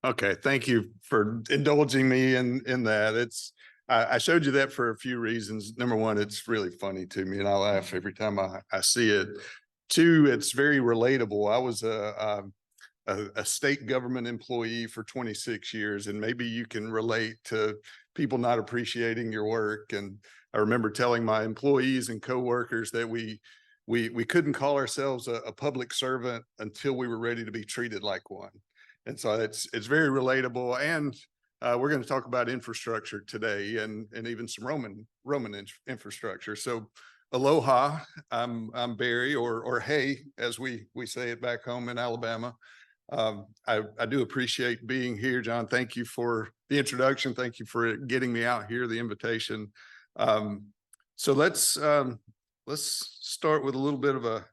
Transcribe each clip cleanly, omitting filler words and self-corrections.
Okay, thank you for indulging me in that. I showed you that for a few reasons. Number one, it's really funny to me, and I laugh every time I see it. Two, it's very relatable. I was a state government employee for 26 years, and maybe you can relate to people not appreciating your work. And I remember telling my employees and coworkers that we couldn't call ourselves a public servant until we were ready to be treated like one. And so it's very relatable. And we're going to talk about infrastructure today, and even some Roman infrastructure. So aloha, I'm Barry, or hey, as we say it back home in Alabama. I do appreciate being here, John. Thank you for the introduction. Thank you for getting me out here, the invitation. So let's start with a little bit of a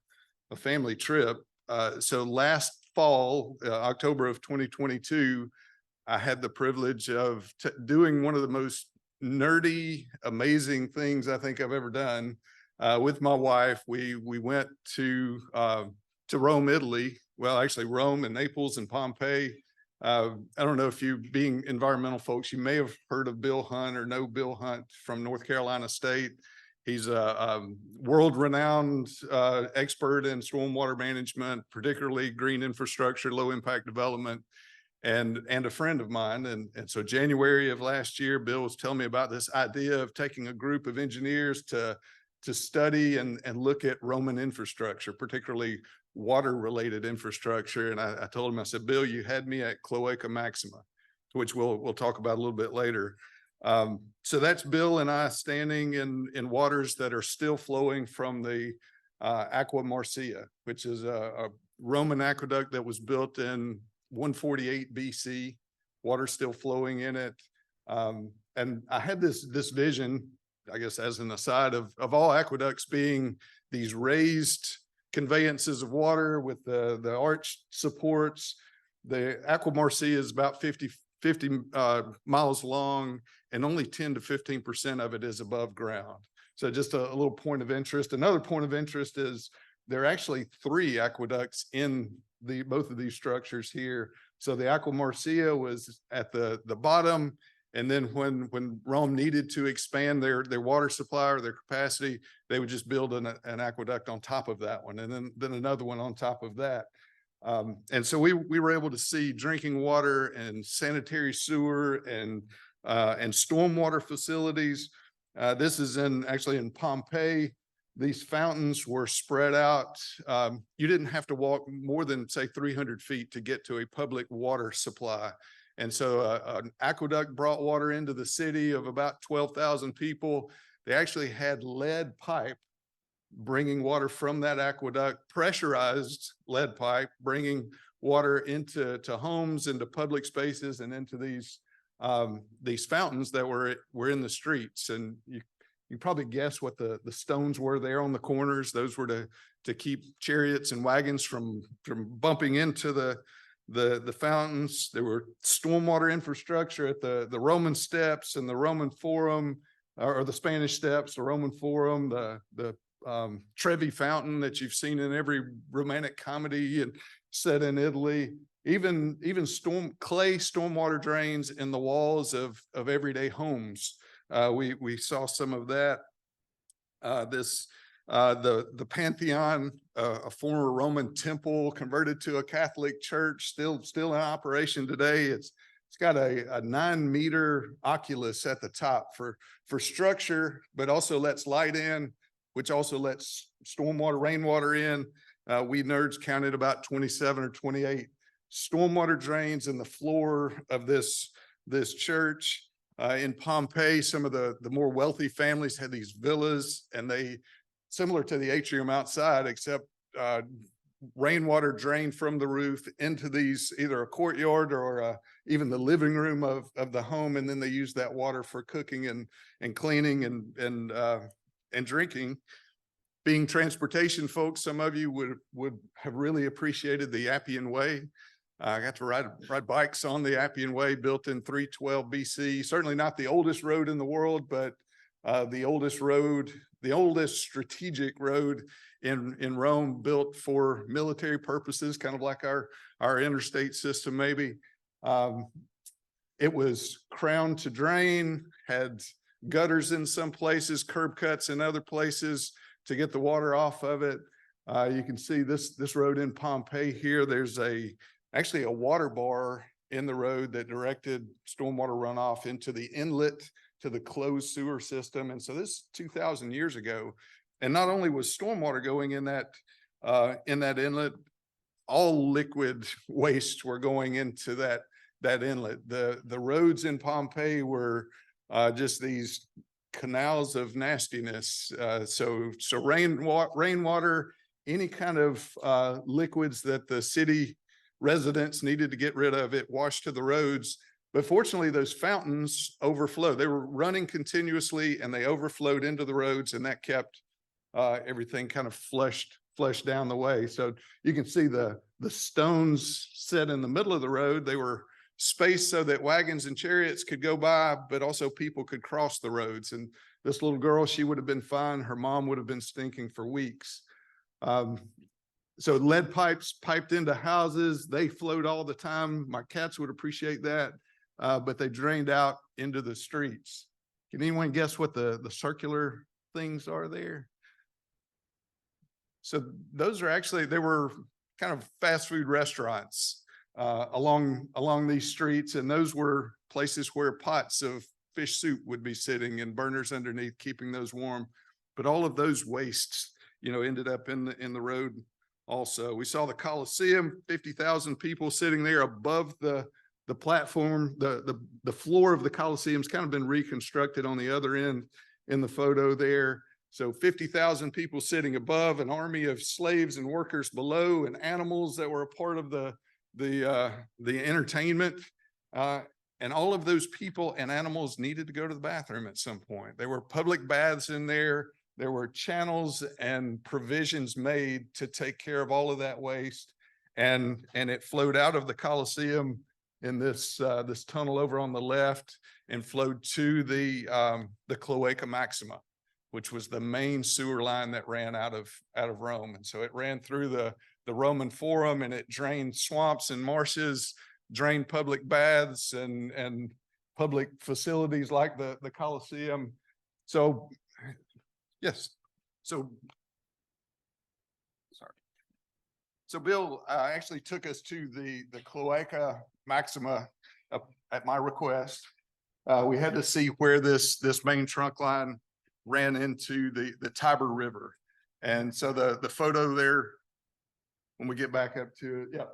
family trip. So last fall, October of 2022, I had the privilege of doing one of the most nerdy, amazing things I think I've ever done with my wife. We went to Rome, Italy. Well, actually Rome and Naples and Pompeii. I don't know if you, being environmental folks, you may have heard of Bill Hunt or know Bill Hunt from North Carolina State. He's a world-renowned expert in stormwater management, particularly green infrastructure, low-impact development, and a friend of mine. And so January of last year, Bill was telling me about this idea of taking a group of engineers to study and look at Roman infrastructure, particularly water-related infrastructure. And I told him, I said, Bill, you had me at Cloaca Maxima, which we'll talk about a little bit later. So that's Bill and I standing in waters that are still flowing from the Aqua Marcia, which is a Roman aqueduct that was built in 148 BC. Water still flowing in it. And I had this vision, I guess, as an aside, of all aqueducts being these raised conveyances of water with the arch supports. The Aqua Marcia is about 50 miles long, and only 10 to 15% of it is above ground. So just a little point of interest. Another point of interest is there are actually 3 aqueducts in both of these structures here. So the Aqua Marcia was at the bottom, and then when Rome needed to expand their water supply or their capacity, they would just build an aqueduct on top of that one, and then another one on top of that. And so we were able to see drinking water and sanitary sewer and stormwater facilities. This is actually in Pompeii. These fountains were spread out. You didn't have to walk more than, say, 300 feet to get to a public water supply. And so an aqueduct brought water into the city of about 12,000 people. They actually had lead pipe bringing water from that aqueduct, pressurized lead pipe, bringing water into homes, into public spaces, and into these fountains that were in the streets. And you probably guess what the stones were there on the corners. Those were to keep chariots and wagons from bumping into the fountains. There were stormwater infrastructure at the Roman steps and the Roman Forum, or the Spanish steps, the Roman Forum, the Trevi fountain that you've seen in every romantic comedy and set in Italy. Even clay stormwater drains in the walls of everyday homes. We saw some of that. The Pantheon, a former Roman temple converted to a Catholic church, still in operation today. It's got a 9-meter oculus at the top for structure, but also lets light in, which also lets stormwater, rainwater in. We nerds counted about 27 or 28 stormwater drains in the floor of this church. In Pompeii, some of the more wealthy families had these villas, and they, similar to the atrium outside, except rainwater drained from the roof into these, either a courtyard or even the living room of the home, and then they use that water for cooking and cleaning and drinking. Being transportation folks, some of you would have really appreciated the Appian Way. I got to ride bikes on the Appian Way, built in 312 BC. Certainly not the oldest road in the world, but the oldest strategic road in Rome, built for military purposes, kind of like our interstate system maybe. It was crowned to drain, had gutters in some places, curb cuts in other places to get the water off of it. You can see this road in Pompeii here. There's actually a water bar in the road that directed stormwater runoff into the inlet to the closed sewer system. And so this is 2,000 years ago. And not only was stormwater going in that inlet, all liquid waste were going into that inlet. The roads in Pompeii were just these canals of nastiness. So rainwater, any kind of liquids that the city residents needed to get rid of, it washed to the roads. But fortunately, those fountains overflowed. They were running continuously and they overflowed into the roads, and that kept everything kind of flushed down the way. So you can see the stones set in the middle of the road. They were spaced so that wagons and chariots could go by, but also people could cross the roads. And this little girl, she would have been fine. Her mom would have been stinking for weeks. So lead pipes piped into houses. They flowed all the time. My cats would appreciate that, but they drained out into the streets. Can anyone guess what the circular things are there? So those are actually, they were kind of fast food restaurants along these streets. And those were places where pots of fish soup would be sitting and burners underneath, keeping those warm. But all of those wastes, ended up in the road also. We saw the Coliseum, 50,000 people sitting there above the platform. The floor of the Coliseum's kind of been reconstructed on the other end in the photo there. So 50,000 people sitting above, an army of slaves and workers below, and animals that were a part of the entertainment. And all of those people and animals needed to go to the bathroom at some point. There were public baths in there. There were channels and provisions made to take care of all of that waste. And it flowed out of the Coliseum in this tunnel over on the left and flowed to the Cloaca Maxima, which was the main sewer line that ran out of Rome. And so it ran through the Roman Forum, and it drained swamps and marshes, drained public baths and public facilities like the Coliseum. So yes, so Bill actually took us to the Cloaca Maxima at my request. We had to see where this main trunk line ran into the Tiber River. And so the photo there, when we get back up to it, yeah.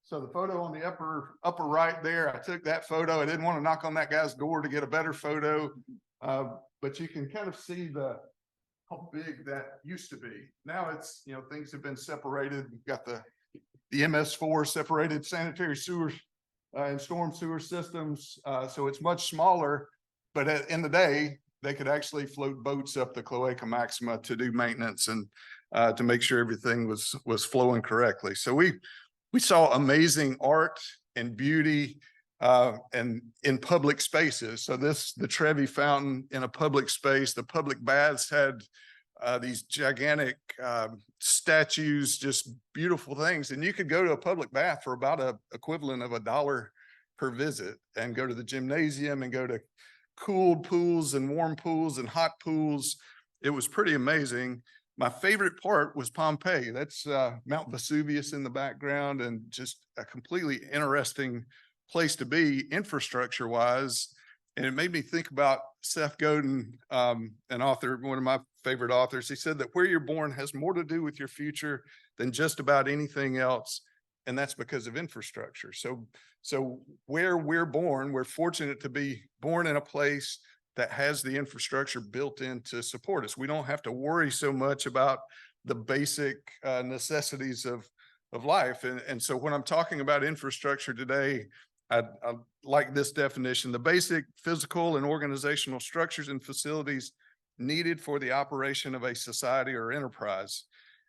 So the photo on the upper right there, I took that photo. I didn't want to knock on that guy's door to get a better photo, but you can kind of see how big that used to be. Now it's, things have been separated. We've got the MS4 separated sanitary sewer and storm sewer systems. So it's much smaller, but in the day, they could actually float boats up the Cloaca Maxima to do maintenance and to make sure everything was flowing correctly. So we saw amazing art and beauty and in public spaces. So the Trevi Fountain in a public space, the public baths had these gigantic statues, just beautiful things. And you could go to a public bath for about a equivalent of $1 per visit, and go to the gymnasium and go to cooled pools and warm pools and hot pools. It was pretty amazing. My favorite part was Pompeii. That's Mount Vesuvius in the background, and just a completely interesting place to be infrastructure wise. And it made me think about Seth Godin, an author, one of my favorite authors. He said that where you're born has more to do with your future than just about anything else. And that's because of infrastructure. So where we're born, we're fortunate to be born in a place that has the infrastructure built in to support us. We don't have to worry so much about the basic necessities of life. And so when I'm talking about infrastructure today, I like this definition: the basic physical and organizational structures and facilities needed for the operation of a society or enterprise.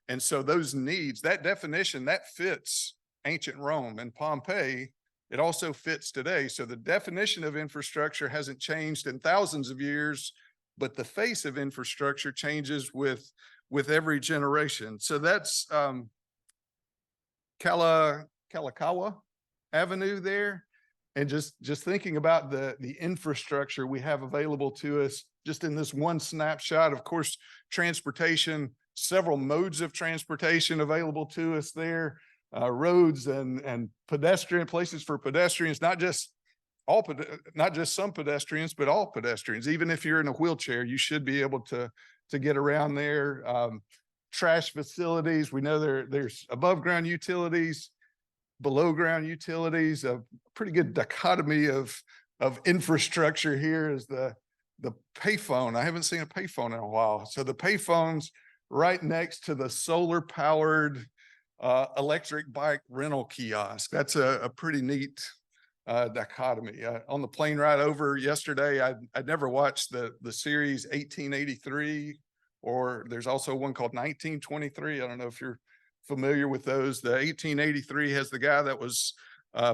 And so those needs, that definition, that fits ancient Rome and Pompeii. It also fits today. So the definition of infrastructure hasn't changed in thousands of years, but the face of infrastructure changes with every generation. So that's Kalakaua Avenue there. And just thinking about the infrastructure we have available to us just in this one snapshot. Of course, transportation, several modes of transportation available to us there, roads and pedestrian places for pedestrians, not just some pedestrians, but all pedestrians. Even if you're in a wheelchair, you should be able to get around there. Trash facilities, we know there's above ground utilities, below ground utilities. A pretty good dichotomy of infrastructure here is the payphone. I haven't seen a payphone in a while. So the payphone's right next to the solar powered electric bike rental kiosk. That's a pretty neat dichotomy. On the plane ride over yesterday, I'd never watched the series 1883, or there's also one called 1923. I don't know if you're familiar with those. The 1883 has the guy that was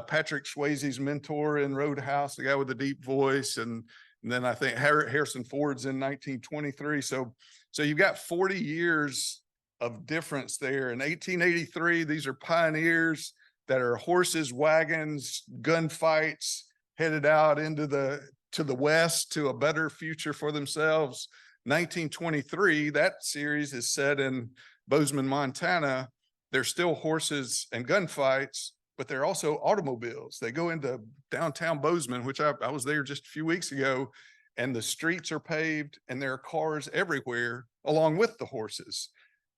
Patrick Swayze's mentor in Roadhouse, the guy with the deep voice, and then I think Harrison Ford's in 1923. So you've got 40 years of difference there. In 1883, these are pioneers that are horses, wagons, gunfights, headed out into to the west to a better future for themselves. 1923, that series is set in Bozeman, Montana. There's still horses and gunfights, but they're also automobiles. They go into downtown Bozeman, which I was there just a few weeks ago, and the streets are paved and there are cars everywhere along with the horses.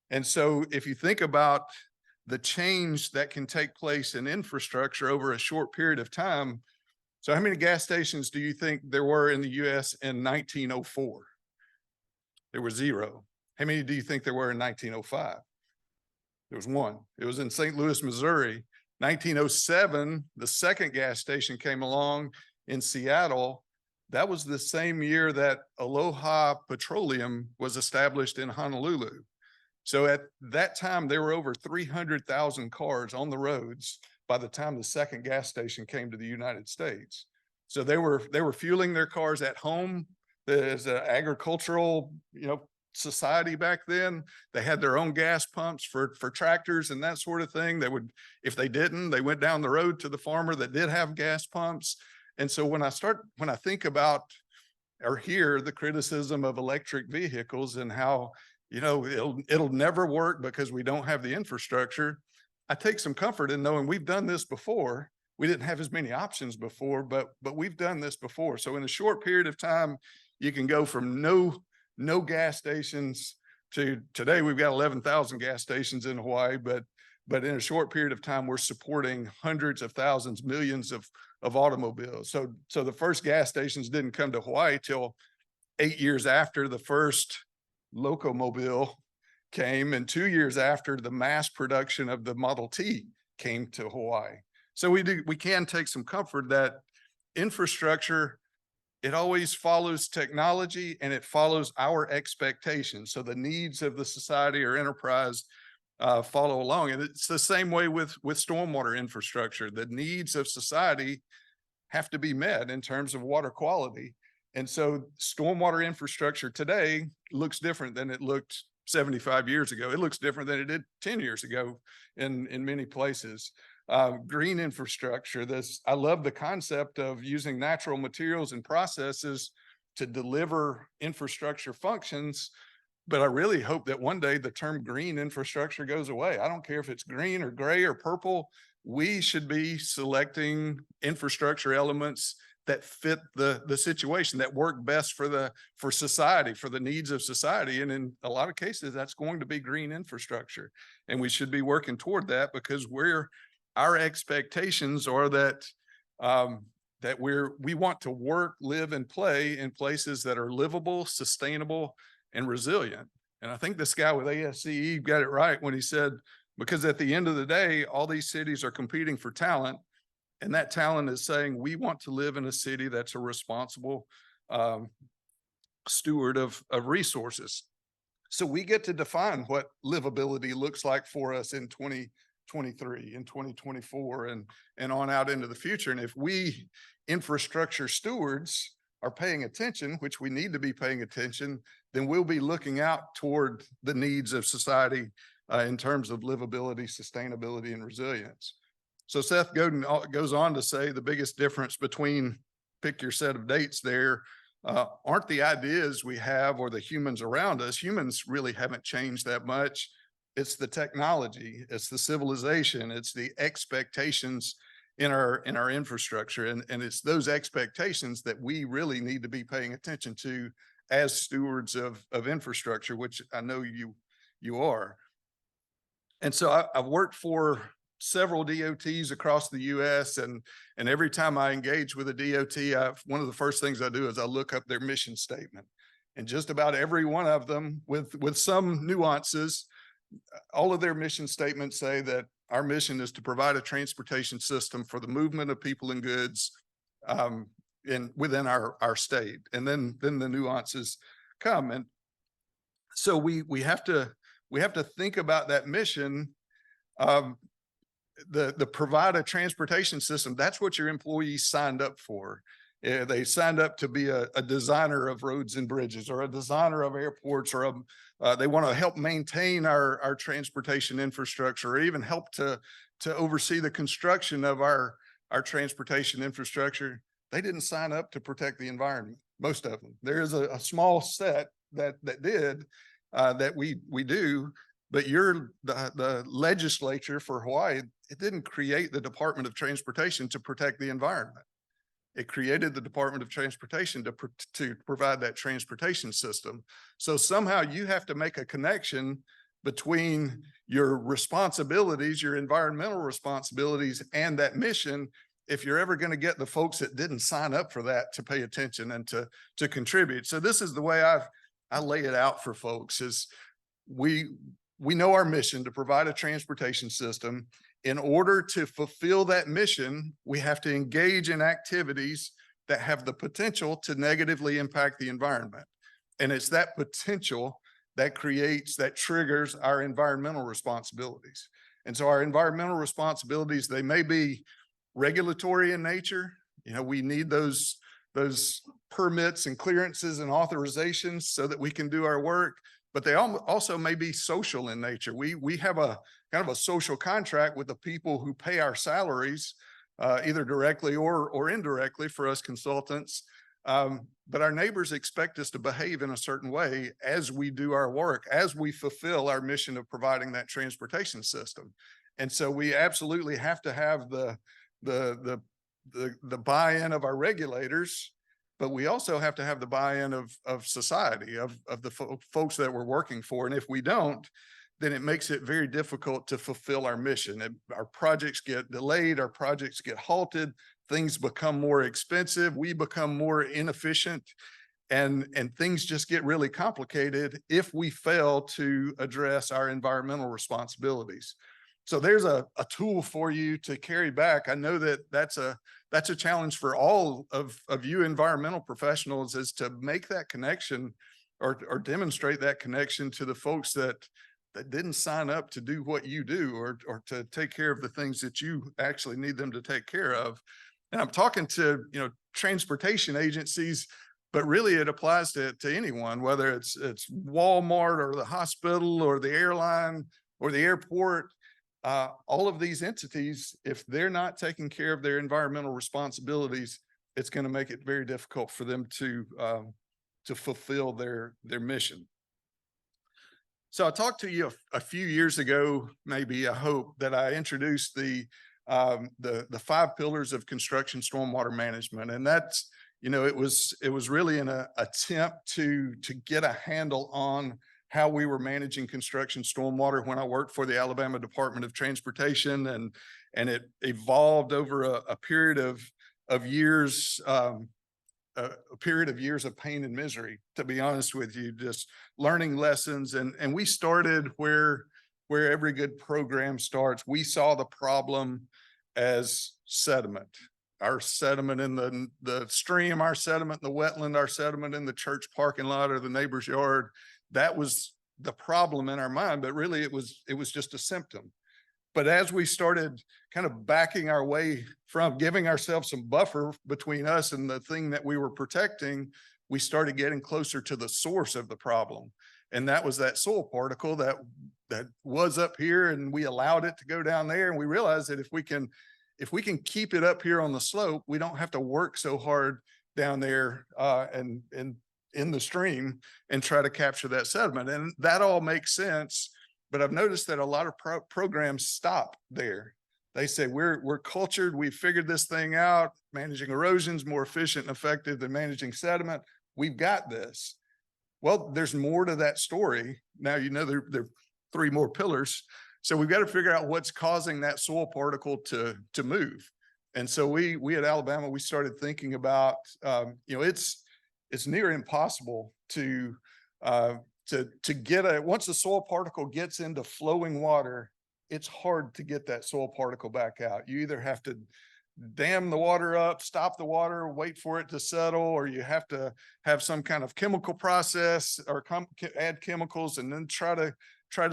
And so if you think about the change that can take place in infrastructure over a short period of time, so how many gas stations do you think there were in the US in 1904? There were 0. How many do you think there were in 1905? There was 1. It was in St. Louis, Missouri. 1907, the second gas station came along in Seattle. That was the same year that Aloha Petroleum was established in Honolulu. So at that time, there were over 300,000 cars on the roads by the time the second gas station came to the United States. So they were fueling their cars at home. There's an agricultural, society back then. They had their own gas pumps for tractors and that sort of thing. They would, if they didn't, they went down the road to the farmer that did have gas pumps. And so when I think about or hear the criticism of electric vehicles and how, it'll never work because we don't have the infrastructure, I take some comfort in knowing we've done this before. We didn't have as many options before, but we've done this before. So in a short period of time, you can go from no gas stations to today we've got 11,000 gas stations in Hawaii, but in a short period of time, we're supporting hundreds of thousands, millions of automobiles. So the first gas stations didn't come to Hawaii till 8 years after the first locomobile came, and 2 years after the mass production of the Model T came to Hawaii. So we can take some comfort that infrastructure, it always follows technology and it follows our expectations. So the needs of the society or enterprise follow along. And it's the same way with stormwater infrastructure. The needs of society have to be met in terms of water quality. And so stormwater infrastructure today looks different than it looked 75 years ago. It looks different than it did 10 years ago in many places. Green infrastructure, I love the concept of using natural materials and processes to deliver infrastructure functions, but I really hope that one day the term green infrastructure goes away. I don't care if it's green or gray or purple. We should be selecting infrastructure elements that fit the situation, that work best for society, for the needs of society. And in a lot of cases, that's going to be green infrastructure. And we should be working toward that because our expectations are that we want to work, live, and play in places that are livable, sustainable, and resilient. And I think this guy with ASCE got it right when he said, because at the end of the day, all these cities are competing for talent, and that talent is saying, we want to live in a city that's a responsible steward of resources. So we get to define what livability looks like for us in 2023, in 2024, and on out into the future. And if we infrastructure stewards are paying attention, which we need to be paying attention, then we'll be looking out toward the needs of society in terms of livability, sustainability, and resilience. So Seth Godin goes on to say the biggest difference between, pick your set of dates there, aren't the ideas we have or the humans around us. Humans really haven't changed that much. It's the technology, it's the civilization, it's the expectations in our infrastructure. And it's those expectations that we really need to be paying attention to as stewards of infrastructure, which I know you are. And so I've worked for several DOTs across the US, and every time I engage with a DOT, one of the first things I do is I look up their mission statement. And just about every one of them, with some nuances, all of their mission statements say that our mission is to provide a transportation system for the movement of people and goods within our state. And then the nuances come. And so we have to think about that mission. The provide a transportation system, that's what your employees signed up for. They signed up to be a designer of roads and bridges, or a designer of airports, or they want to help maintain our transportation infrastructure, or even help to oversee the construction of our transportation infrastructure. They didn't sign up to protect the environment, most of them. There is a small set that did, that we do, but the legislature for Hawaii, it didn't create the Department of Transportation to protect the environment. It created the Department of Transportation to provide that transportation system. So somehow you have to make a connection between your responsibilities, your environmental responsibilities, and that mission, if you're ever going to get the folks that didn't sign up for that to pay attention and to contribute. So this is the way I lay it out for folks: is we know our mission to provide a transportation system. In order to fulfill that mission, we have to engage in activities that have the potential to negatively impact the environment. And it's that potential that triggers our environmental responsibilities. And so our environmental responsibilities, they may be regulatory in nature. You know, we need those permits and clearances and authorizations so that we can do our work. But they also may be social in nature. We have a kind of a social contract with the people who pay our salaries, either directly or indirectly for us consultants. But our neighbors expect us to behave in a certain way as we do our work, as we fulfill our mission of providing that transportation system. And so we absolutely have to have the buy-in of our regulators, but we also have to have the buy-in of society, of the folks that we're working for. And if we don't, then it makes it very difficult to fulfill our mission. Our projects get delayed, our projects get halted, things become more expensive, we become more inefficient, and things just get really complicated if we fail to address our environmental responsibilities. So there's a tool for you to carry back. I know that that's a challenge for all of you environmental professionals, is to make that connection or demonstrate that connection to the folks that didn't sign up to do what you do, or to take care of the things that you actually need them to take care of. And I'm talking to, transportation agencies, but really it applies to anyone, whether it's Walmart or the hospital or the airline or the airport. All of these entities, if they're not taking care of their environmental responsibilities, it's going to make it very difficult for them to fulfill their mission. So I talked to you a few years ago, maybe, I hope, that I introduced the 5 pillars of construction stormwater management. And that's, it was really an attempt to get a handle on how we were managing construction stormwater when I worked for the Alabama Department of Transportation, and it evolved over a period of years, a period of years of pain and misery, to be honest with you, just learning lessons. And we started where every good program starts. We saw the problem as sediment. Our sediment in the stream, our sediment in the wetland, our sediment in the church parking lot or the neighbor's yard. That was the problem in our mind, but really it was just a symptom. But as we started kind of backing our way from giving ourselves some buffer between us and the thing that we were protecting, we started getting closer to the source of the problem. And that was that soil particle that was up here, and we allowed it to go down there. And we realized that if we can if we can keep it up here on the slope, we don't have to work so hard down there and in the stream and try to capture that sediment. And that all makes sense. But I've noticed that a lot of programs stop there. They say, we're cultured, we've figured this thing out, managing erosion's more efficient and effective than managing sediment. We've got this. Well, there's more to that story. Now, you know, there are 3 more pillars. So we've got to figure out what's causing that soil particle to move. And so we at Alabama, we started thinking about, you know, it's near impossible to get once the soil particle gets into flowing water, it's hard to get that soil particle back out. You either have to dam the water up, stop the water, wait for it to settle, or you have to have some kind of chemical process or add chemicals and then try to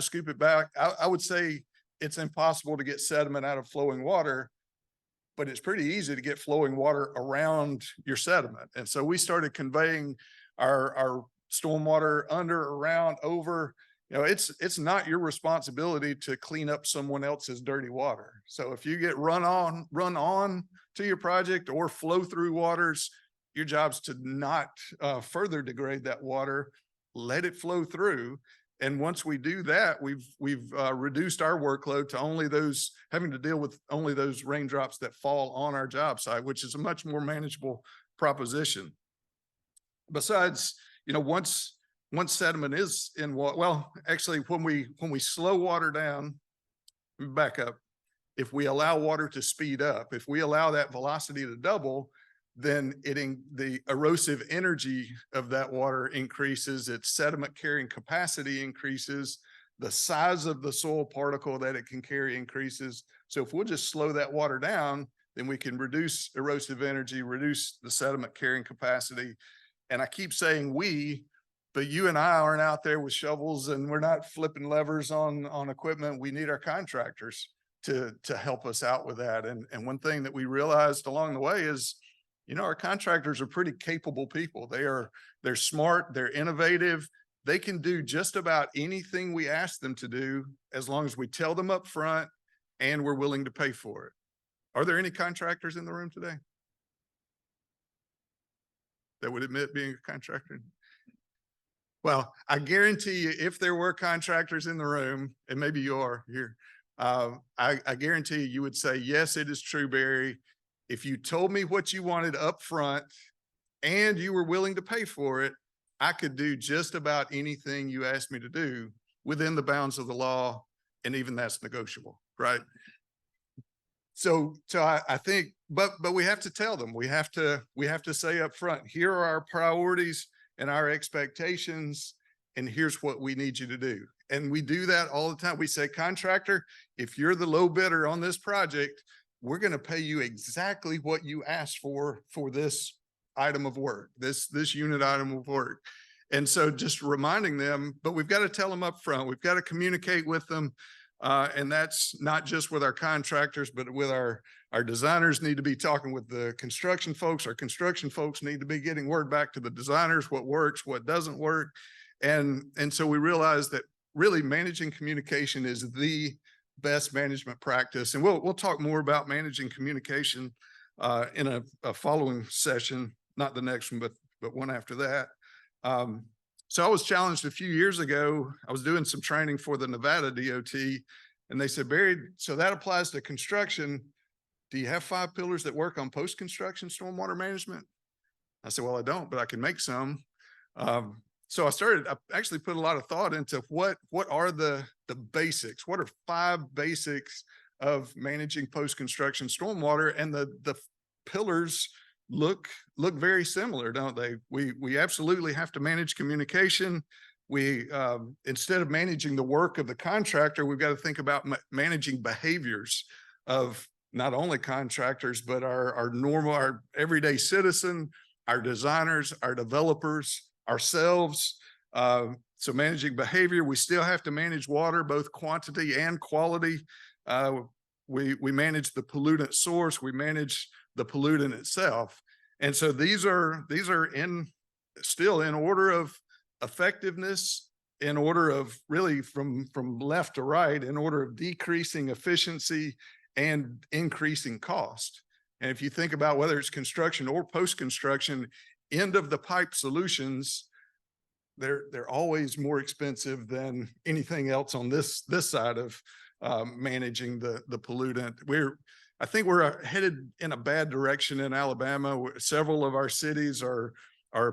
scoop it back. I would say it's impossible to get sediment out of flowing water, but it's pretty easy to get flowing water around your sediment. And so we started conveying our stormwater under, around, over. You know, it's not your responsibility to clean up someone else's dirty water. So if you get run on to your project or flow through waters, your job's to not further degrade that water, let it flow through. And once we do that, we've reduced our workload to only those, having to deal with only those raindrops that fall on our job site, which is a much more manageable proposition. Besides, you know, once sediment is in water, well, actually, when we slow water down, back up, if we allow water to speed up, if we allow that velocity to double, then the erosive energy of that water increases, its sediment carrying capacity increases, the size of the soil particle that it can carry increases. So if we'll just slow that water down, then we can reduce erosive energy, reduce the sediment carrying capacity. And I keep saying we, but you and I aren't out there with shovels and we're not flipping levers on equipment. We need our contractors to help us out with that. And one thing that we realized along the way is, you know, our contractors are pretty capable people. They're smart, they're innovative. They can do just about anything we ask them to do as long as we tell them up front and we're willing to pay for it. Are there any contractors in the room today that would admit being a contractor? Well, I guarantee you, if there were contractors in the room, and maybe you are here, I guarantee you would say, yes, it is true, Barry. If you told me what you wanted up front and you were willing to pay for it, I could do just about anything you asked me to do within the bounds of the law. And even that's negotiable, right? So I think, but we have to tell them, we have to say up front, here are our priorities and our expectations, and here's what we need you to do. And we do that all the time. We say, contractor, if you're the low bidder on this project, we're going to pay you exactly what you asked for this item of work, this unit item of work. And so just reminding them, but we've got to tell them up front, we've got to communicate with them. And that's not just with our contractors, but with our designers need to be talking with the construction folks. Our construction folks need to be getting word back to the designers, what works, what doesn't work. And so we realize that really managing communication is the best management practice. And we'll talk more about managing communication in a following session, not the next one, but one after that. So I was challenged a few years ago. I was doing some training for the Nevada DOT, and they said, Barry, so that applies to construction. Do you have 5 pillars that work on post-construction stormwater management? I said, well, I don't, but I can make some. So I actually put a lot of thought into what are the basics? What are 5 basics of managing post-construction stormwater? And the pillars look very similar, don't they? We absolutely have to manage communication. We instead of managing the work of the contractor, we've got to think about managing behaviors of not only contractors, but our everyday citizen, our designers, our developers, ourselves. So managing behavior, we still have to manage water, both quantity and quality. We manage the pollutant source, we manage the pollutant itself. And so these are still in order of effectiveness, in order of really from left to right, in order of decreasing efficiency and increasing cost. And if you think about whether it's construction or post-construction, end of the pipe solutions, they're always more expensive than anything else on this side of managing the pollutant. I think we're headed in a bad direction in Alabama. Several of our cities are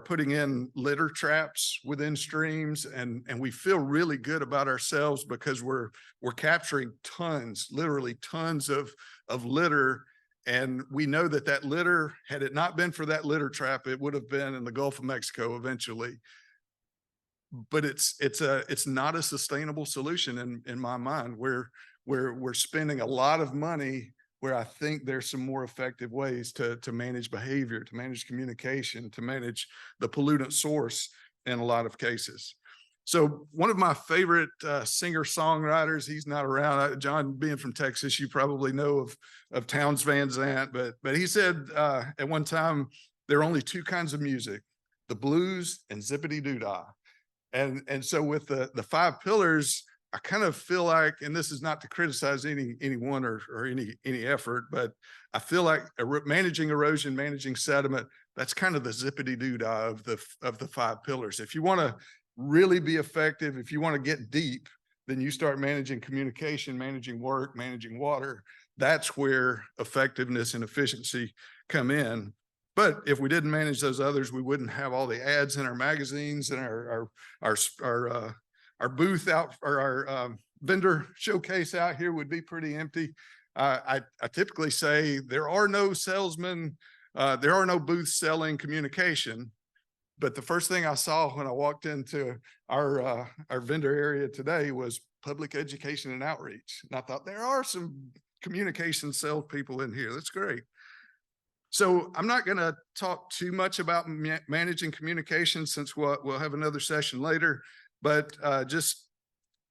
putting in litter traps within streams, and we feel really good about ourselves because we're capturing tons, literally tons of litter. And we know that litter, had it not been for that litter trap, it would have been in the Gulf of Mexico eventually. But it's not a sustainable solution in my mind. We're spending a lot of money where I think there's some more effective ways to manage behavior, to manage communication, to manage the pollutant source in a lot of cases. So one of my favorite singer-songwriters, he's not around. John, being from Texas, you probably know of Townes Van Zandt, but he said at one time, there are only two kinds of music, the blues and zippity-doo-dah. And so with the 5 pillars, I kind of feel like, and this is not to criticize anyone or any effort, but I feel like managing erosion, managing sediment, that's kind of the zippity-doo-dah of the 5 pillars. If you want to really be effective, if you want to get deep, then you start managing communication, managing work, managing water. That's where effectiveness and efficiency come in. But if we didn't manage those others, we wouldn't have all the ads in our magazines and our booth out, or our vendor showcase out here would be pretty empty. I typically say there are no salesmen, there are no booths selling communication. But the first thing I saw when I walked into our vendor area today was public education and outreach. And I thought, there are some communication salespeople in here. That's great. So I'm not going to talk too much about managing communication, since we'll have another session later. But just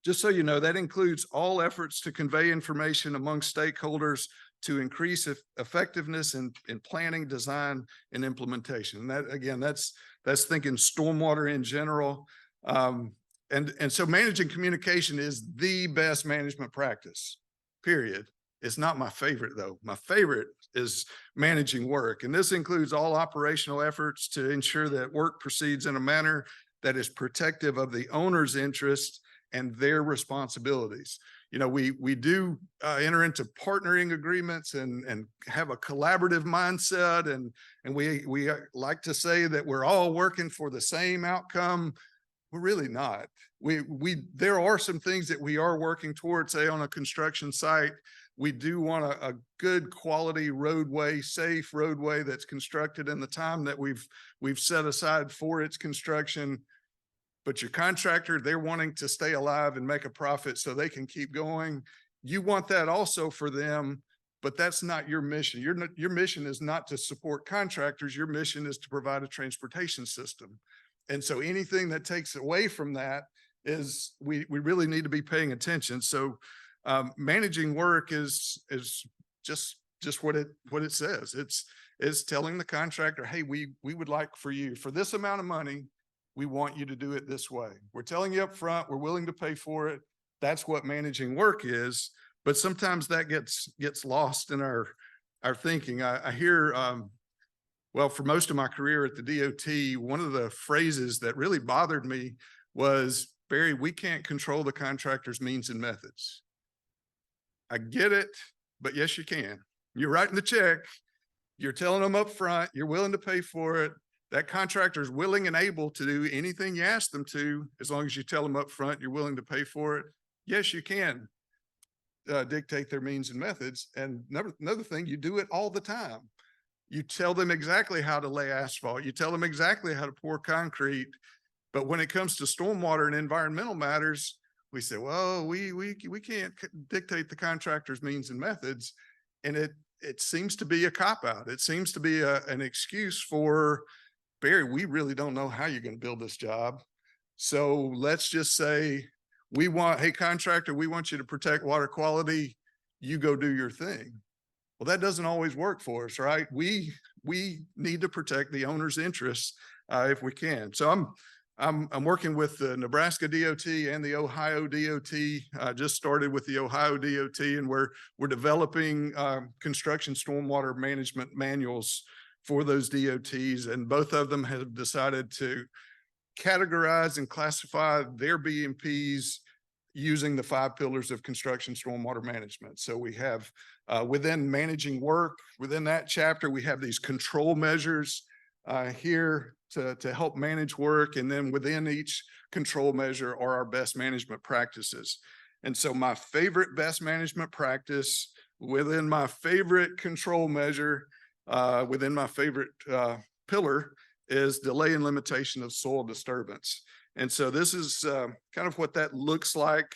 so you know, that includes all efforts to convey information among stakeholders to increase effectiveness in planning, design, and implementation. And that, again, that's thinking stormwater in general. And so managing communication is the best management practice, period. It's not my favorite, though. My favorite is managing work. And this includes all operational efforts to ensure that work proceeds in a manner that is protective of the owner's interest and their responsibilities. You know, we do enter into partnering agreements and have a collaborative mindset. And we like to say that we're all working for the same outcome. We're really not. There are some things that we are working towards, say on a construction site. We do want a good quality roadway, safe roadway that's constructed in the time that we've set aside for its construction. But your contractor, they're wanting to stay alive and make a profit so they can keep going. You want that also for them, but that's not your mission. Your mission is not to support contractors. Your mission is to provide a transportation system. And so anything that takes away from that is, we really need to be paying attention. So managing work is just what it says. It's telling the contractor, hey, we would like for you, for this amount of money, we want you to do it this way. We're telling you up front, we're willing to pay for it. That's what managing work is. But sometimes that gets lost in our thinking. I hear, well, for most of my career at the DOT, one of the phrases that really bothered me was, Barry, we can't control the contractor's means and methods. I get it, but yes, you can. You're writing the check. You're telling them up front, you're willing to pay for it. That contractor is willing and able to do anything you ask them to, as long as you tell them up front you're willing to pay for it. Yes, you can dictate their means and methods. And another thing, you do it all the time. You tell them exactly how to lay asphalt. You tell them exactly how to pour concrete. But when it comes to stormwater and environmental matters, we say, well, we can't dictate the contractor's means and methods. And it seems to be a cop-out. It seems to be an excuse for, Barry, we really don't know how you're going to build this job. So let's just say, hey, contractor, we want you to protect water quality. You go do your thing. Well, that doesn't always work for us, right? We need to protect the owner's interests if we can. So I'm working with the Nebraska DOT and the Ohio DOT. Just started with the Ohio DOT, and we're developing construction stormwater management manuals for those DOTs, and both of them have decided to categorize and classify their BMPs using the 5 pillars of construction stormwater management. So we have within managing work, within that chapter, we have these control measures here to help manage work. And then within each control measure are our best management practices. And so my favorite best management practice within my favorite control measure, within my favorite pillar, is delay and limitation of soil disturbance. And so this is kind of what that looks like.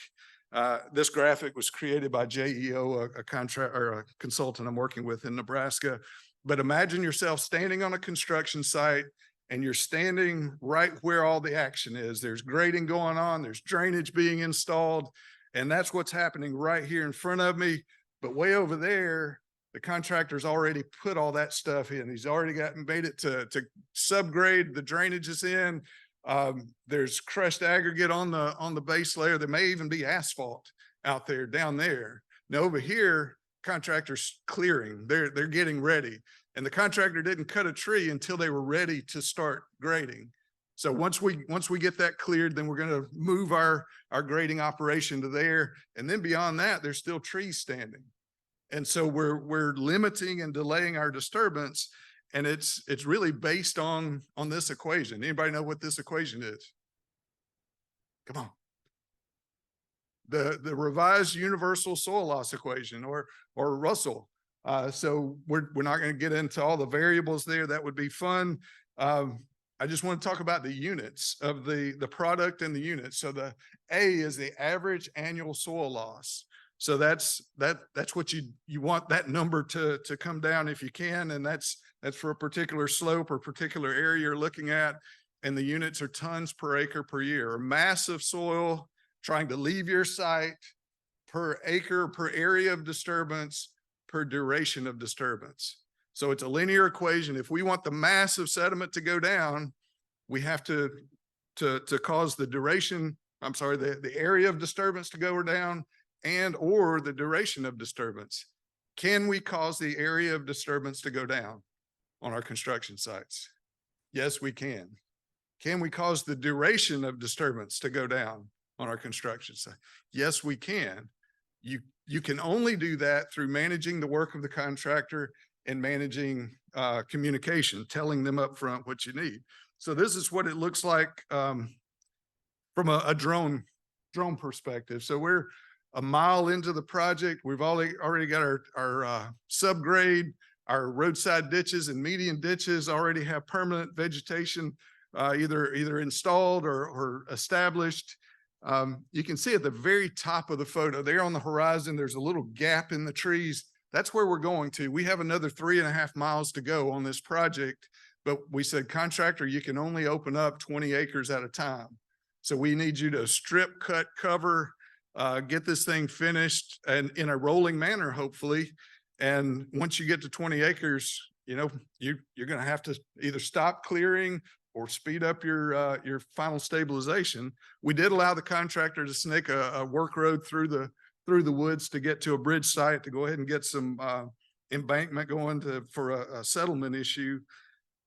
This graphic was created by JEO, a contract or a consultant I'm working with in Nebraska. But imagine yourself standing on a construction site, and you're standing right where all the action is. There's grading going on, there's drainage being installed, and that's what's happening right here in front of me. But way over there, the contractor's already put all that stuff in. He's already made it to subgrade. The drainage is in. There's crushed aggregate on the base layer. There may even be asphalt out there down there. Now over here, contractor's clearing. They're getting ready. And the contractor didn't cut a tree until they were ready to start grading. So once we get that cleared, then we're going to move our grading operation to there. And then beyond that, there's still trees standing. And so we're limiting and delaying our disturbance. And it's really based on this equation. Anybody know what this equation is? Come on. The revised universal soil loss equation, or Russell. So we're not going to get into all the variables there. That would be fun. I just want to talk about the units of the product and the units. So the A is the average annual soil loss. So that's what you want that number to come down if you can. And that's for a particular slope or particular area you're looking at. And the units are tons per acre per year, or mass of soil trying to leave your site per acre, per area of disturbance, per duration of disturbance. So it's a linear equation. If we want the mass of sediment to go down, we have to cause the the area of disturbance to go down, and or the duration of disturbance. Can we cause the area of disturbance to go down on our construction sites? Yes, we can. Can we cause the duration of disturbance to go down on our construction site? Yes, we can. You can only do that through managing the work of the contractor and managing communication, telling them up front what you need. So this is what it looks like from a drone perspective. So we're a mile into the project. We've already got our subgrade, our roadside ditches and median ditches already have permanent vegetation either installed or established. You can see at the very top of the photo there on the horizon, there's a little gap in the trees. That's where we're going to. We have another 3.5 miles to go on this project, but we said, contractor, you can only open up 20 acres at a time. So we need you to strip, cut, cover, get this thing finished and in a rolling manner, hopefully. And once you get to 20 acres, you're going to have to either stop clearing or speed up your final stabilization. We did allow the contractor to snake a work road through the woods to get to a bridge site to go ahead and get some embankment going for a settlement issue.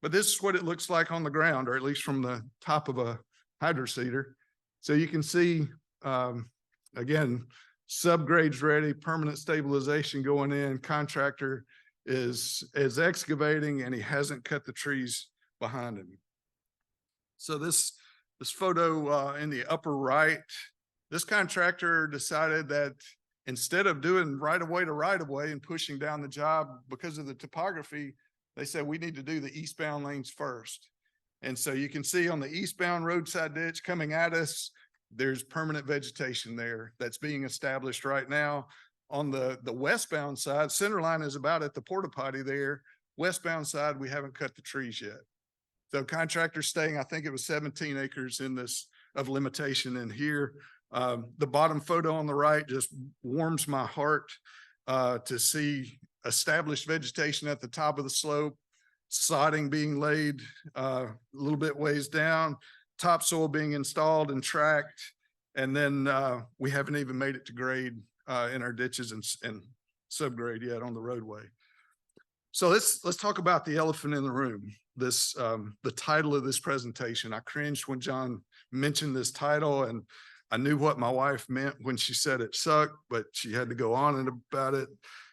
But this is what it looks like on the ground, or at least from the top of a hydroseeder. So you can see, again, subgrades ready, permanent stabilization going in. Contractor is excavating, and he hasn't cut the trees behind him. So this photo in the upper right, this contractor decided that instead of doing right-of-way to right-of-way and pushing down the job because of the topography, they said we need to do the eastbound lanes first. And so you can see on the eastbound roadside ditch coming at us, there's permanent vegetation there that's being established right now. On the westbound side, center line is about at the porta potty there. Westbound side, we haven't cut the trees yet. So contractor staying, I think it was 17 acres in this of limitation in here. The bottom photo on the right just warms my heart to see established vegetation at the top of the slope, sodding being laid a little bit ways down. topsoil being installed and tracked. And then we haven't even made it to grade in our ditches and subgrade yet on the roadway. So let's talk about the elephant in the room. This the title of this presentation. I cringed when John mentioned this title, and I knew what my wife meant when she said it sucked, but she had to go on and about it.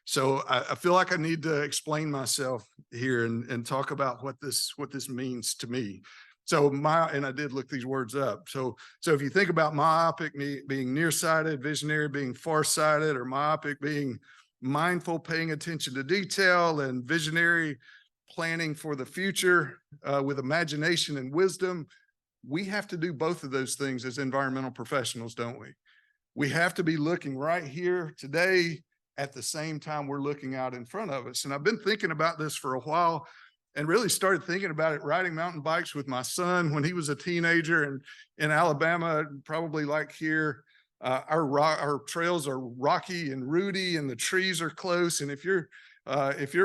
So I feel like I need to explain myself here and talk about what this means to me. So and I did look these words up. So if you think about myopic being nearsighted, visionary being farsighted, or myopic being mindful, paying attention to detail, and visionary planning for the future with imagination and wisdom, we have to do both of those things as environmental professionals, don't we? We have to be looking right here today at the same time we're looking out in front of us. And I've been thinking about this for a while, and really started thinking about it riding mountain bikes with my son when he was a teenager. And in Alabama, probably like here, our trails are rocky and rooty, and the trees are close. And if you're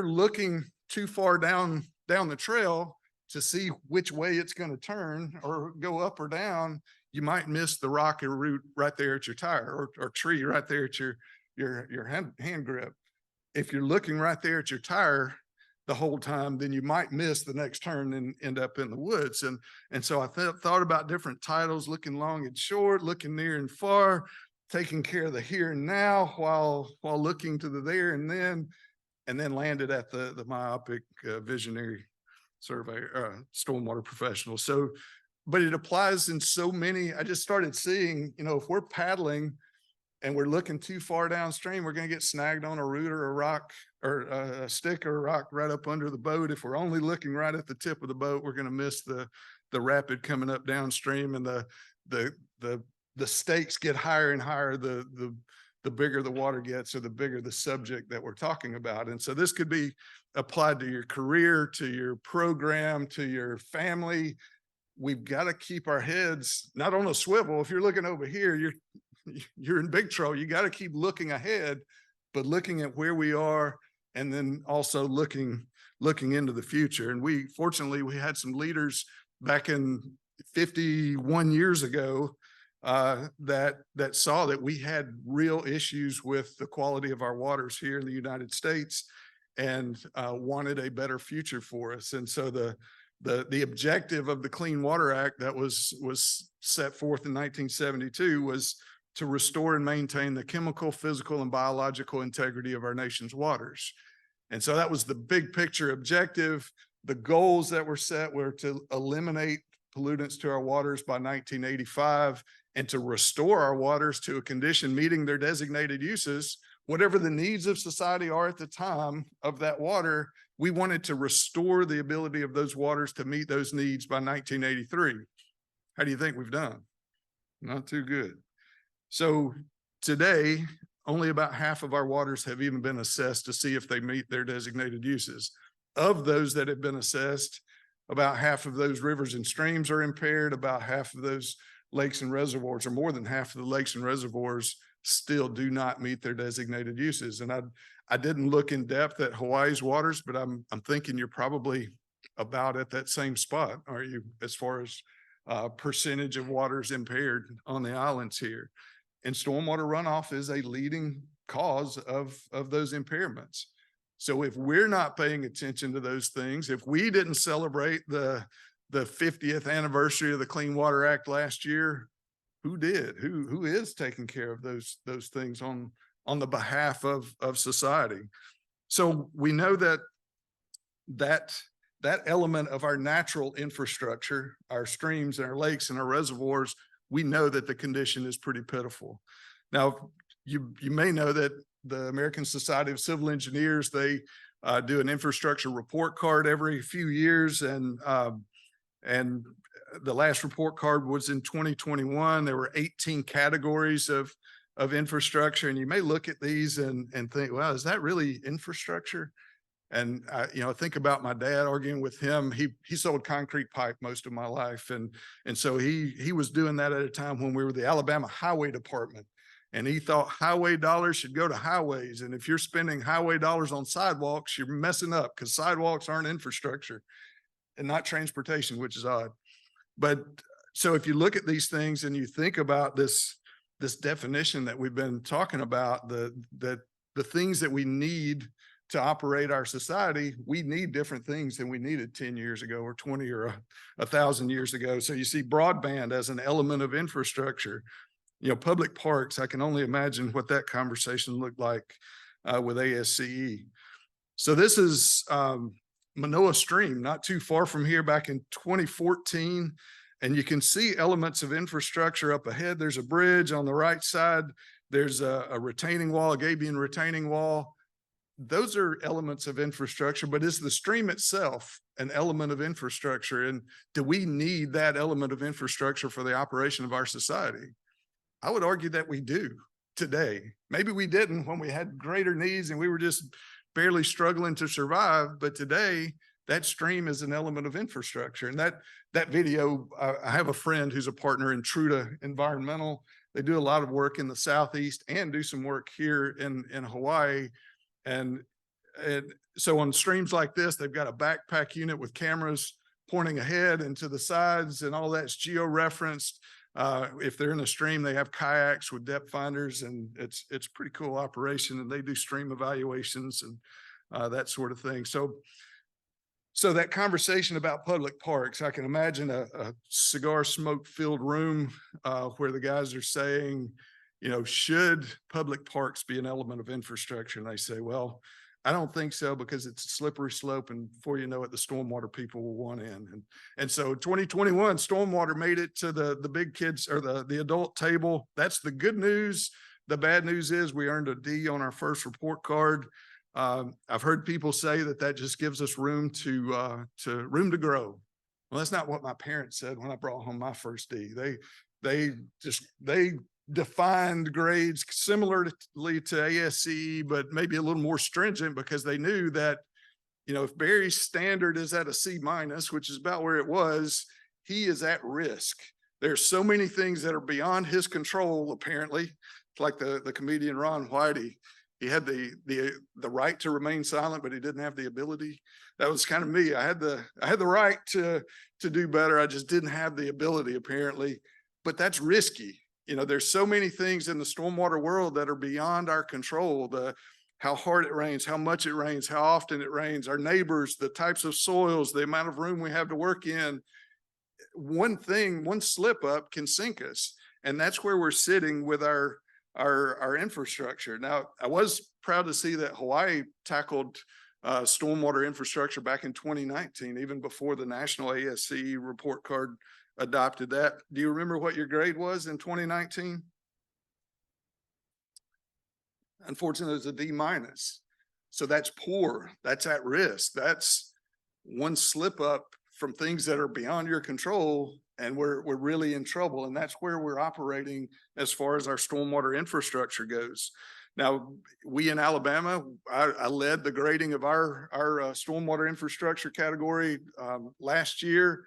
looking too far down the trail to see which way it's going to turn or go up or down, you might miss the rock or root right there at your tire, or tree right there at your hand grip. If you're looking right there at your tire the whole time, then you might miss the next turn and end up in the woods. And so I thought about different titles: looking long and short, looking near and far, taking care of the here and now while looking to the there and then landed at the myopic visionary surveyor, stormwater professional. So, but it applies in so many. I just started seeing, if we're paddling and we're looking too far downstream, we're going to get snagged on a root or a rock or a stick or a rock right up under the boat. If we're only looking right at the tip of the boat, we're going to miss the rapid coming up downstream, and the stakes get higher and higher the bigger the water gets, or the bigger the subject that we're talking about. And so this could be applied to your career, to your program, to your family. We've got to keep our heads not on a swivel. If you're looking over here, you're in big trouble. You got to keep looking ahead, but looking at where we are, and then also looking into the future. And fortunately, we had some leaders back in 51 years ago that saw that we had real issues with the quality of our waters here in the United States, and wanted a better future for us. And so the objective of the Clean Water Act that was set forth in 1972 was to restore and maintain the chemical, physical, and biological integrity of our nation's waters. And so that was the big picture objective. The goals that were set were to eliminate pollutants to our waters by 1985, and to restore our waters to a condition meeting their designated uses. Whatever the needs of society are at the time of that water, we wanted to restore the ability of those waters to meet those needs by 1983. How do you think we've done? Not too good. So today, only about half of our waters have even been assessed to see if they meet their designated uses. Of those that have been assessed, about half of those rivers and streams are impaired. About half of those lakes and reservoirs, or more than half of the lakes and reservoirs, still do not meet their designated uses. And I didn't look in depth at Hawaii's waters, but I'm thinking you're probably about at that same spot, are you, as far as percentage of waters impaired on the islands here? And stormwater runoff is a leading cause of those impairments. So if we're not paying attention to those things, if we didn't celebrate the 50th anniversary of the Clean Water Act last year, who did? Who is taking care of those things on the behalf of society? So we know that element of our natural infrastructure, our streams and our lakes and our reservoirs, we know that the condition is pretty pitiful. Now, you may know that the American Society of Civil Engineers, they do an infrastructure report card every few years, and the last report card was in 2021. There were 18 categories of infrastructure, and you may look at these and think, well, is that really infrastructure? And I think about my dad, arguing with him. He sold concrete pipe most of my life, and so he was doing that at a time when we were the Alabama Highway Department, and he thought highway dollars should go to highways. And if you're spending highway dollars on sidewalks, you're messing up, because sidewalks aren't infrastructure and not transportation, which is odd. But So if you look at these things and you think about this definition that we've been talking about, the things that we need to operate our society, we need different things than we needed 10 years ago or 20 or 1,000 years ago. So you see broadband as an element of infrastructure. Public parks, I can only imagine what that conversation looked like with ASCE. So this is Manoa Stream, not too far from here, back in 2014. And you can see elements of infrastructure up ahead. There's a bridge on the right side. There's a retaining wall, a gabion retaining wall. Those are elements of infrastructure, but is the stream itself an element of infrastructure? And do we need that element of infrastructure for the operation of our society? I would argue that we do today. Maybe we didn't when we had greater needs and we were just barely struggling to survive, but today that stream is an element of infrastructure. And that video, I have a friend who's a partner in Truda Environmental. They do a lot of work in the Southeast and do some work here in Hawaii. And so on streams like this, they've got a backpack unit with cameras pointing ahead and to the sides, and all that's geo-referenced. If they're in a stream, they have kayaks with depth finders, and it's a pretty cool operation, and they do stream evaluations and that sort of thing. So that conversation about public parks, I can imagine a cigar smoke filled room where the guys are saying, should public parks be an element of infrastructure? And they say, well, I don't think so, because it's a slippery slope, and before you know it, the stormwater people will want in. And so 2021, stormwater made it to the big kids or the adult table. That's the good news. The bad news is we earned a D on our first report card. I've heard people say that just gives us room to grow. Well, that's not what my parents said when I brought home my first D. They defined grades similarly to ASCE, but maybe a little more stringent, because they knew that, if Barry's standard is at a C-, which is about where it was, he is at risk. There's so many things that are beyond his control, apparently. Like the comedian Ron Whitey. He had the right to remain silent, but he didn't have the ability. That was kind of me. I had the right to do better. I just didn't have the ability, apparently. But that's risky. There's so many things in the stormwater world that are beyond our control. How hard it rains, how much it rains, how often it rains, our neighbors, the types of soils, the amount of room we have to work in. One slip up can sink us. And that's where we're sitting with our infrastructure. Now, I was proud to see that Hawaii tackled stormwater infrastructure back in 2019, even before the national ASCE report card adopted that. Do you remember what your grade was in 2019? Unfortunately, it was a D-. So that's poor. That's at risk. That's one slip up from things that are beyond your control, and we're really in trouble. And that's where we're operating as far as our stormwater infrastructure goes. Now, we in Alabama, I led the grading of our stormwater infrastructure category last year,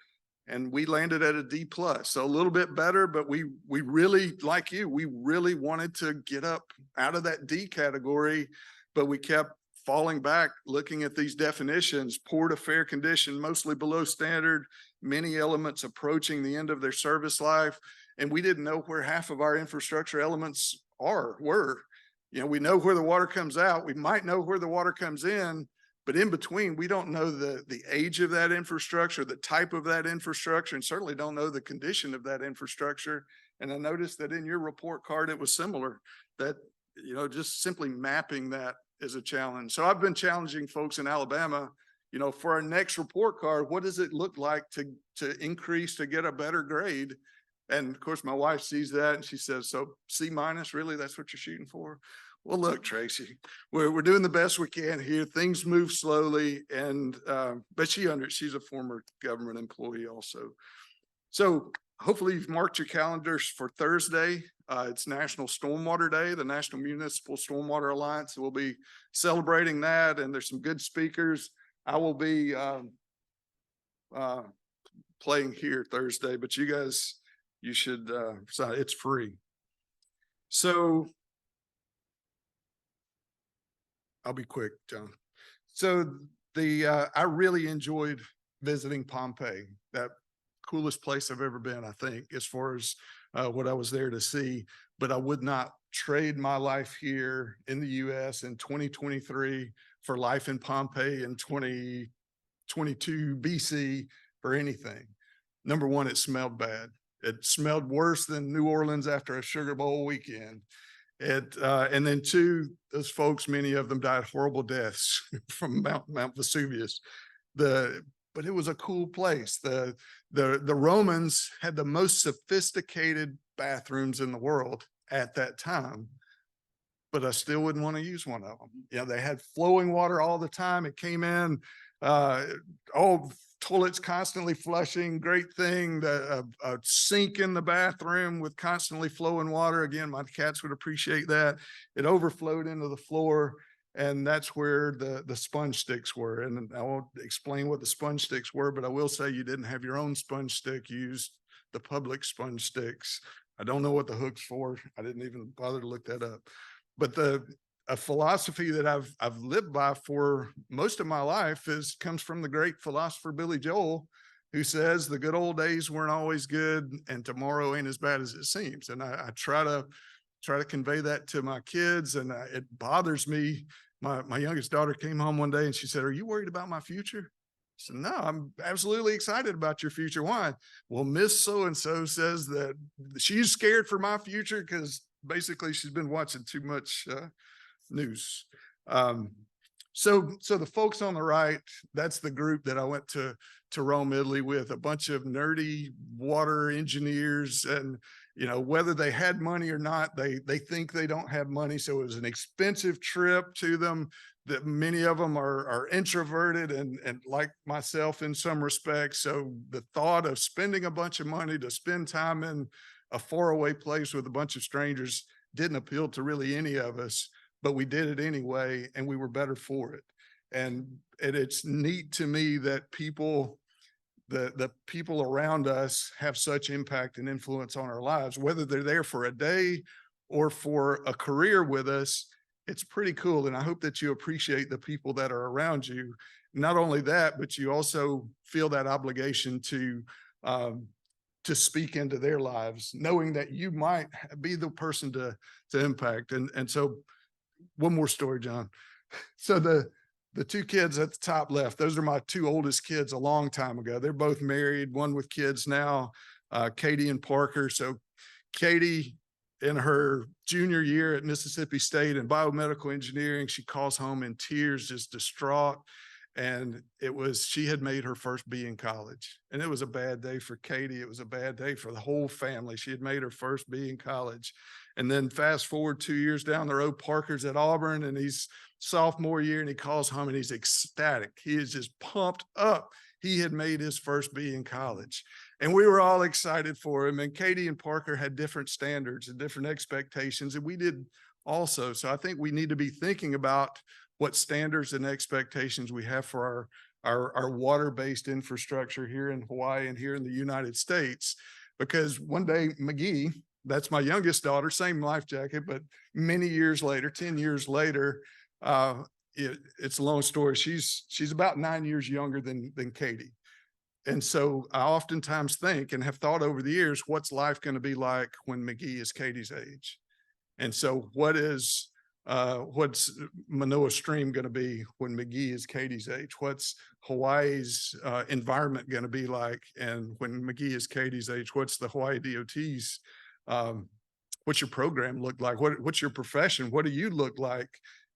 and we landed at a D+. So a little bit better, but we really, like you, we really wanted to get up out of that D category, but we kept falling back, looking at these definitions: poor to fair condition, mostly below standard, many elements approaching the end of their service life. And we didn't know where half of our infrastructure elements were. We know where the water comes out. We might know where the water comes in, but in between, we don't know the age of that infrastructure, the type of that infrastructure, and certainly don't know the condition of that infrastructure. And I noticed that in your report card, it was similar, that, just simply mapping that is a challenge. So I've been challenging folks in Alabama, for our next report card, what does it look like to increase, to get a better grade? And of course, my wife sees that and she says, so C-, really? That's what you're shooting for? Well, look, Tracy, we're doing the best we can here. Things move slowly, and but she's a former government employee also. So hopefully you've marked your calendars for Thursday. It's National Stormwater Day, the National Municipal Stormwater Alliance. We'll be celebrating that, and there's some good speakers. I will be playing here Thursday, but you guys, you should, it's free. So I'll be quick, John. So I really enjoyed visiting Pompeii. That coolest place I've ever been, I think, as far as what I was there to see. But I would not trade my life here in the US in 2023 for life in Pompeii in 2022 BC for anything. Number one, it smelled bad. It smelled worse than New Orleans after a Sugar Bowl weekend. And then two, those folks, many of them died horrible deaths from Mount Vesuvius. But it was a cool place. The Romans had the most sophisticated bathrooms in the world at that time, but I still wouldn't want to use one of them. You know, they had flowing water all the time. It came in, toilets constantly flushing, great thing. A sink in the bathroom with constantly flowing water. Again, my cats would appreciate that. It overflowed into the floor, and that's where the sponge sticks were. And I won't explain what the sponge sticks were, but I will say you didn't have your own sponge stick. You used the public sponge sticks. I don't know what the hook's for. I didn't even bother to look that up. But a philosophy that I've lived by for most of my life comes from the great philosopher Billy Joel, who says the good old days weren't always good and tomorrow ain't as bad as it seems. And I try to convey that to my kids, and it bothers me. My youngest daughter came home one day and she said, "Are you worried about my future?" I said, "No, I'm absolutely excited about your future." "Why?" "Well, Miss So-and-so says that she's scared for my future because basically she's been watching too much news." So the folks on the right, that's the group that I went to Rome, Italy with, a bunch of nerdy water engineers. And, you know, whether they had money or not, they think they don't have money. So it was an expensive trip to them. That many of them are introverted and like myself in some respects. So the thought of spending a bunch of money to spend time in a faraway place with a bunch of strangers didn't appeal to really any of us, but we did it anyway, and we were better for it. And it's neat to me that the people around us have such impact and influence on our lives, whether they're there for a day or for a career with us. It's pretty cool. And I hope that you appreciate the people that are around you. Not only that, but you also feel that obligation to speak into their lives, knowing that you might be the person to impact. And so one more story, John. So the two kids at the top left, those are my two oldest kids a long time ago. They're both married, one with kids now, Katie and Parker. So Katie, in her junior year at Mississippi State in biomedical engineering, she calls home in tears, just distraught. And she had made her first B in college. And it was a bad day for Katie. It was a bad day for the whole family. She had made her first B in college. And then fast forward 2 years down the road, Parker's at Auburn and he's sophomore year, and he calls home and he's ecstatic. He is just pumped up. He had made his first B in college. And we were all excited for him. And Katie and Parker had different standards and different expectations, and we did also. So I think we need to be thinking about what standards and expectations we have for our water-based infrastructure here in Hawaii and here in the United States. Because one day, McGee, that's my youngest daughter, same life jacket, but many years later, 10 years later, it's a long story. She's about 9 years younger than Katie. And so I oftentimes think and have thought over the years, what's life going to be like when McGee is Katie's age? And so what's Manoa Stream going to be when McGee is Katie's age? What's Hawaii's environment going to be like? And when McGee is Katie's age, what's the Hawaii DOT's, what's your program look like? What's your profession? What do you look like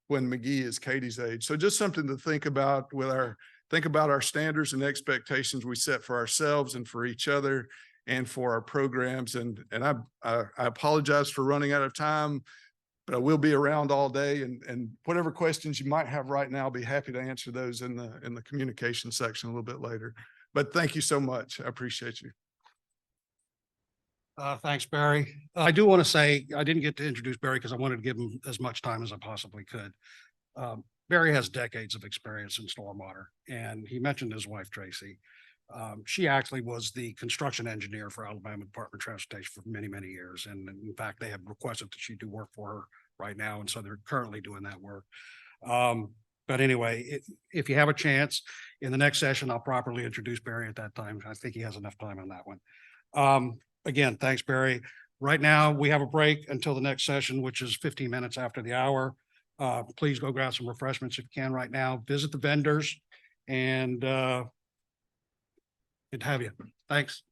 when McGee is Katie's age? So just something to think about think about our standards and expectations we set for ourselves and for each other and for our programs. And I apologize for running out of time, but I will be around all day, and whatever questions you might have right now, I'll be happy to answer those in the communication section a little bit later. But thank you so much. I appreciate you. Thanks, Barry. I do want to say, I didn't get to introduce Barry because I wanted to give him as much time as I possibly could. Barry has decades of experience in stormwater, and he mentioned his wife, Tracy. She actually was the construction engineer for Alabama Department of Transportation for many, many years. And in fact, they have requested that she do work for her right now. And so they're currently doing that work. But anyway, if you have a chance in the next session, I'll properly introduce Barry at that time. I think he has enough time on that one. Again, thanks, Barry. Right now, we have a break until the next session, which is 15 minutes after the hour. Please go grab some refreshments if you can right now. Visit the vendors and good to have you. Thanks.